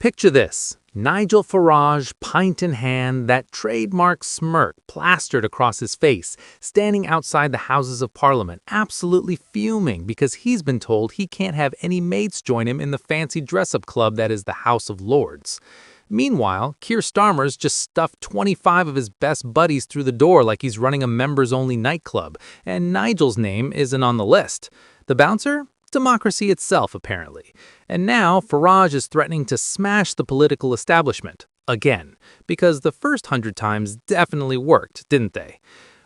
Picture this. Nigel Farage, pint in hand, that trademark smirk plastered across his face, standing outside the Houses of Parliament, absolutely fuming because he's been told he can't have any mates join him in the fancy dress-up club that is the House of Lords. Meanwhile, Keir Starmer's just stuffed 25 of his best buddies through the door like he's running a members-only nightclub, and Nigel's name isn't on the list. The bouncer? Democracy itself, apparently. And now Farage is threatening to smash the political establishment. Again. Because the first 100 times definitely worked, didn't they?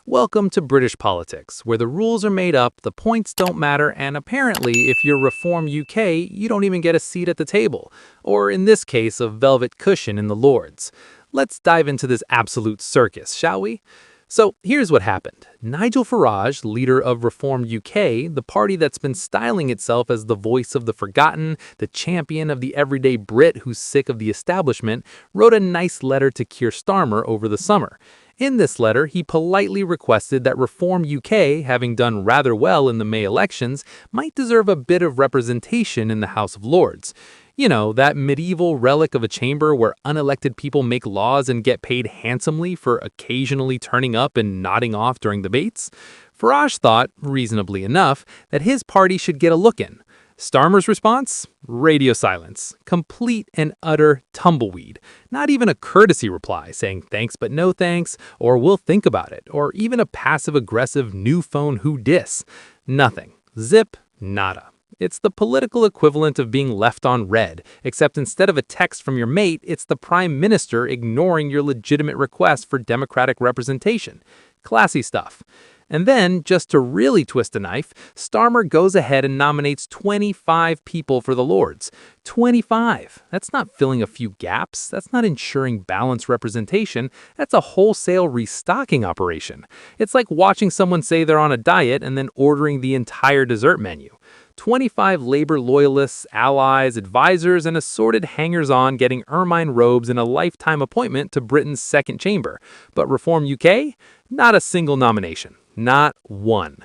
Welcome to British politics, where the rules are made up, the points don't matter, and apparently, if you're Reform UK, you don't even get a seat at the table. Or in this case, a velvet cushion in the Lords. Let's dive into this absolute circus, shall we? So here's what happened. Nigel Farage, leader of Reform UK, the party that's been styling itself as the voice of the forgotten, the champion of the everyday Brit who's sick of the establishment, wrote a nice letter to Keir Starmer over the summer. In this letter, he politely requested that Reform UK, having done rather well in the May elections, might deserve a bit of representation in the House of Lords. You know, that medieval relic of a chamber where unelected people make laws and get paid handsomely for occasionally turning up and nodding off during debates. Farage thought, reasonably enough, that his party should get a look in. Starmer's response? Radio silence. Complete and utter tumbleweed. Not even a courtesy reply saying thanks but no thanks, or we'll think about it, or even a passive-aggressive new phone who dis. Nothing. Zip. Nada. It's the political equivalent of being left on red, except instead of a text from your mate, it's the Prime Minister ignoring your legitimate request for democratic representation. Classy stuff. And then, just to really twist a knife, Starmer goes ahead and nominates 25 people for the Lords. 25! That's not filling a few gaps. That's not ensuring balanced representation. That's a wholesale restocking operation. It's like watching someone say they're on a diet and then ordering the entire dessert menu. 25 labor loyalists, allies, advisors, and assorted hangers-on getting ermine robes and a lifetime appointment to Britain's second chamber. But Reform UK? Not a single nomination. Not one.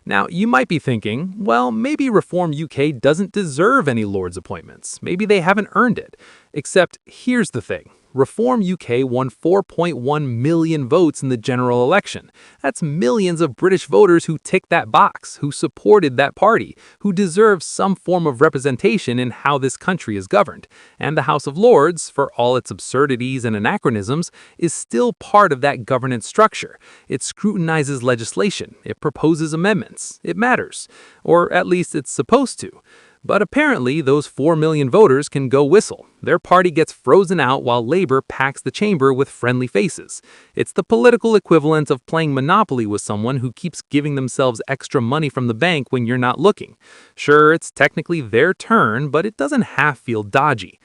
Now, you might be thinking, well, maybe Reform UK doesn't deserve any Lords appointments. Maybe they haven't earned it. Except, here's the thing. Reform UK won 4.1 million votes in the general election. That's millions of British voters who ticked that box, who supported that party, who deserve some form of representation in how this country is governed. And the House of Lords, for all its absurdities and anachronisms, is still part of that governance structure. It scrutinizes legislation. It proposes amendments. It matters. Or at least it's supposed to. But apparently, those 4 million voters can go whistle. Their party gets frozen out while Labour packs the chamber with friendly faces. It's the political equivalent of playing Monopoly with someone who keeps giving themselves extra money from the bank when you're not looking. Sure, it's technically their turn, but it doesn't half feel dodgy.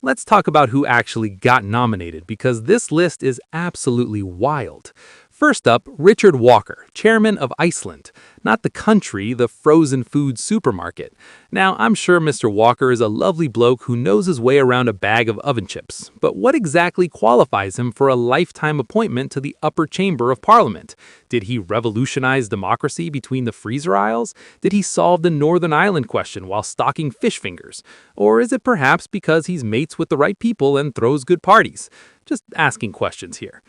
Let's talk about who actually got nominated, because this list is absolutely wild. First up, Richard Walker, chairman of Iceland. Not the country, the frozen food supermarket. Now, I'm sure Mr. Walker is a lovely bloke who knows his way around a bag of oven chips. But what exactly qualifies him for a lifetime appointment to the upper chamber of Parliament? Did he revolutionize democracy between the freezer aisles? Did he solve the Northern Ireland question while stocking fish fingers? Or is it perhaps because he's mates with the right people and throws good parties? Just asking questions here.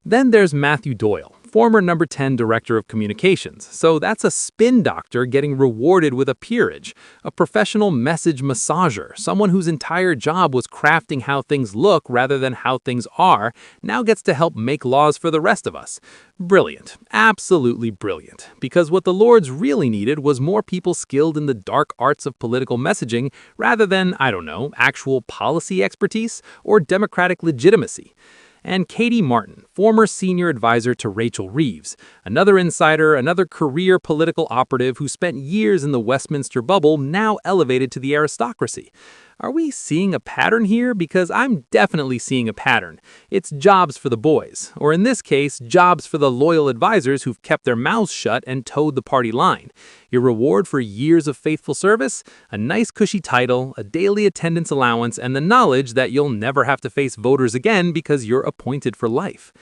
Then there's Matthew Doyle, former number 10 Director of Communications. So that's a spin doctor getting rewarded with a peerage, a professional message massager, someone whose entire job was crafting how things look rather than how things are, now gets to help make laws for the rest of us. Brilliant. Absolutely brilliant. Because what the Lords really needed was more people skilled in the dark arts of political messaging rather than, I don't know, actual policy expertise or democratic legitimacy. And Katie Martin, former senior advisor to Rachel Reeves, another insider, another career political operative who spent years in the Westminster bubble, now elevated to the aristocracy. Are we seeing a pattern here? Because I'm definitely seeing a pattern. It's jobs for the boys, or in this case, jobs for the loyal advisors who've kept their mouths shut and towed the party line. Your reward for years of faithful service? A nice cushy title, a daily attendance allowance, and the knowledge that you'll never have to face voters again because you're appointed for life.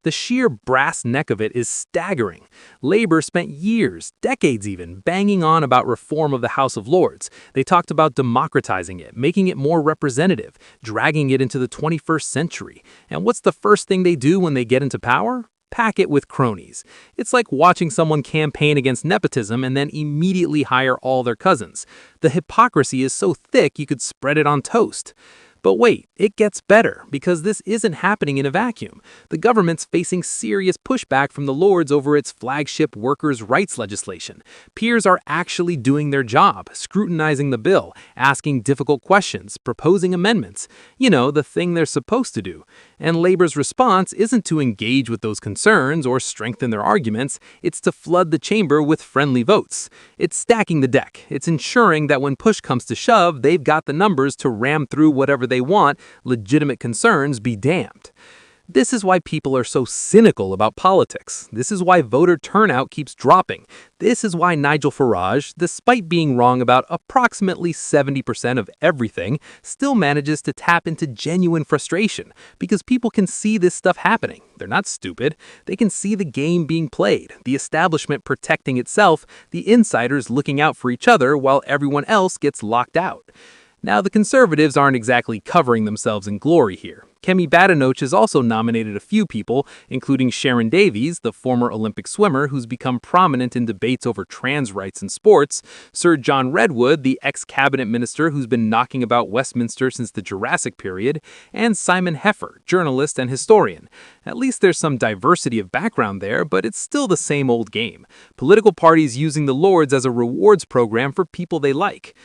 The sheer brass neck of it is staggering. Labor spent years, decades even, banging on about reform of the House of Lords. They talked about democratizing it, making it more representative, dragging it into the 21st century. And what's the first thing they do when they get into power? Pack it with cronies. It's like watching someone campaign against nepotism and then immediately hire all their cousins. The hypocrisy is so thick you could spread it on toast. But wait, it gets better, because this isn't happening in a vacuum. The government's facing serious pushback from the Lords over its flagship workers' rights legislation. Peers are actually doing their job, scrutinizing the bill, asking difficult questions, proposing amendments. You know, the thing they're supposed to do. And Labor's response isn't to engage with those concerns or strengthen their arguments, it's to flood the chamber with friendly votes. It's stacking the deck. It's ensuring that when push comes to shove, they've got the numbers to ram through whatever they want, legitimate concerns be damned. This is why people are so cynical about politics. This is why voter turnout keeps dropping. This is why Nigel Farage, despite being wrong about approximately 70% of everything, still manages to tap into genuine frustration, because people can see this stuff happening. They're not stupid. They can see the game being played, the establishment protecting itself, the insiders looking out for each other while everyone else gets locked out. Now, the Conservatives aren't exactly covering themselves in glory here. Kemi has also nominated a few people, including Sharon Davies, the former Olympic swimmer who's become prominent in debates over trans rights in sports, Sir John Redwood, the ex-cabinet minister who's been knocking about Westminster since the Jurassic period, and Simon Heffer, journalist and historian. At least there's some diversity of background there, but it's still the same old game. Political parties using the Lords as a rewards program for people they like.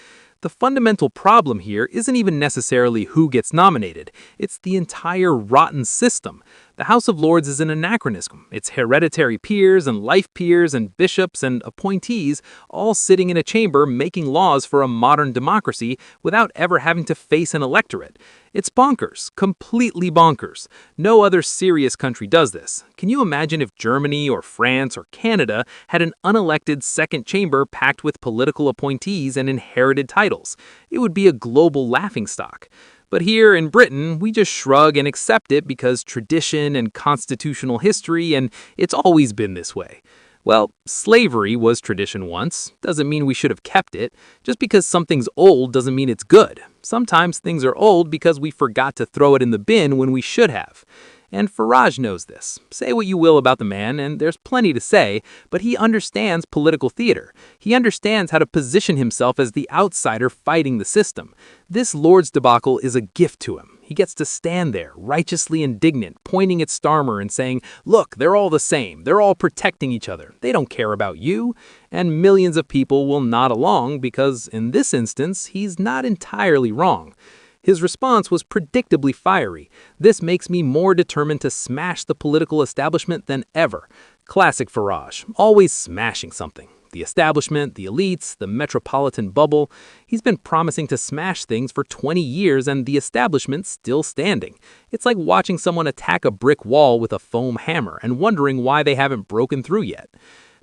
The fundamental problem here isn't even necessarily who gets nominated. It's the entire rotten system. The House of Lords is an anachronism. It's hereditary peers and life peers and bishops and appointees all sitting in a chamber making laws for a modern democracy without ever having to face an electorate. It's bonkers, completely bonkers. No other serious country does this. Can you imagine if Germany or France or Canada had an unelected second chamber packed with political appointees and inherited titles? It would be a global laughingstock. But here in Britain, we just shrug and accept it because tradition and constitutional history, and it's always been this way. Well, slavery was tradition once. Doesn't mean we should have kept it. Just because something's old doesn't mean it's good. Sometimes things are old because we forgot to throw it in the bin when we should have. And Farage knows this. Say what you will about the man, and there's plenty to say, but he understands political theater. He understands how to position himself as the outsider fighting the system. This Lord's debacle is a gift to him. He gets to stand there, righteously indignant, pointing at Starmer and saying, "Look, they're all the same. They're all protecting each other. They don't care about you." And millions of people will nod along because, in this instance, he's not entirely wrong. His response was predictably fiery. "This makes me more determined to smash the political establishment than ever." Classic Farage, always smashing something. The establishment, the elites, the metropolitan bubble. He's been promising to smash things for 20 years and the establishment's still standing. It's like watching someone attack a brick wall with a foam hammer and wondering why they haven't broken through yet.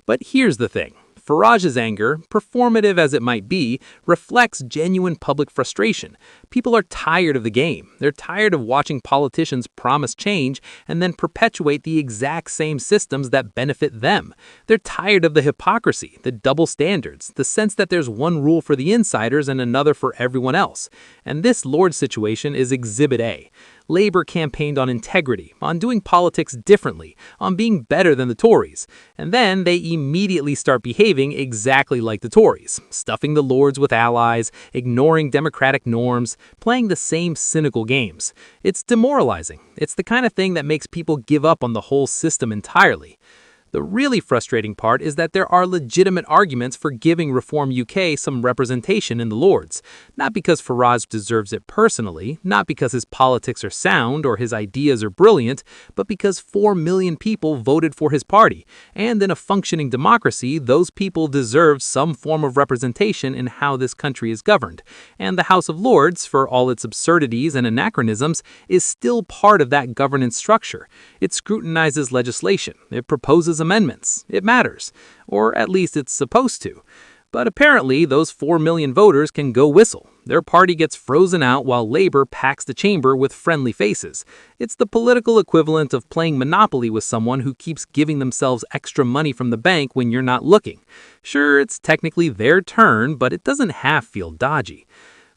But here's the thing. Farage's anger, performative as it might be, reflects genuine public frustration. People are tired of the game. They're tired of watching politicians promise change and then perpetuate the exact same systems that benefit them. They're tired of the hypocrisy, the double standards, the sense that there's one rule for the insiders and another for everyone else. And this Lord situation is Exhibit A. Labour campaigned on integrity, on doing politics differently, on being better than the Tories. And then they immediately start behaving exactly like the Tories, stuffing the Lords with allies, ignoring democratic norms, playing the same cynical games. It's demoralizing. It's the kind of thing that makes people give up on the whole system entirely. The really frustrating part is that there are legitimate arguments for giving Reform UK some representation in the Lords. Not because Farage deserves it personally, not because his politics are sound or his ideas are brilliant, but because 4 million people voted for his party. And in a functioning democracy, those people deserve some form of representation in how this country is governed. And the House of Lords, for all its absurdities and anachronisms, is still part of that governance structure. It scrutinizes legislation. It proposes amendments. It matters. Or at least it's supposed to. But apparently, those 4 million voters can go whistle. Their party gets frozen out while Labour packs the chamber with friendly faces. It's the political equivalent of playing Monopoly with someone who keeps giving themselves extra money from the bank when you're not looking. Sure, it's technically their turn, but it doesn't half feel dodgy.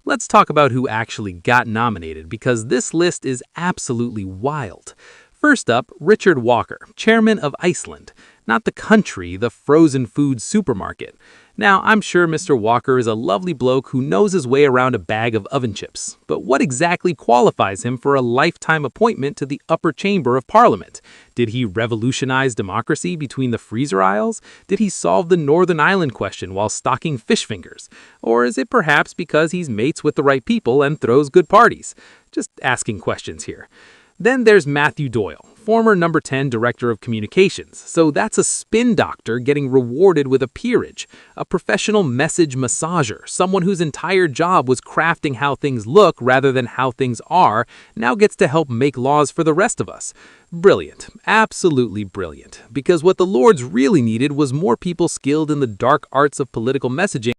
Let's talk about who actually got nominated, because this list is absolutely wild. First up, Richard Walker, chairman of Iceland. Not the country, the frozen food supermarket. Now, I'm sure Mr. Walker is a lovely bloke who knows his way around a bag of oven chips. But what exactly qualifies him for a lifetime appointment to the upper chamber of Parliament? Did he revolutionize democracy between the freezer aisles? Did he solve the Northern Ireland question while stocking fish fingers? Or is it perhaps because he's mates with the right people and throws good parties? Just asking questions here. Then there's Matthew Doyle, former number 10 Director of Communications. So that's a spin doctor getting rewarded with a peerage, a professional message massager, someone whose entire job was crafting how things look rather than how things are, now gets to help make laws for the rest of us. Brilliant, absolutely brilliant, because what the Lords really needed was more people skilled in the dark arts of political messaging.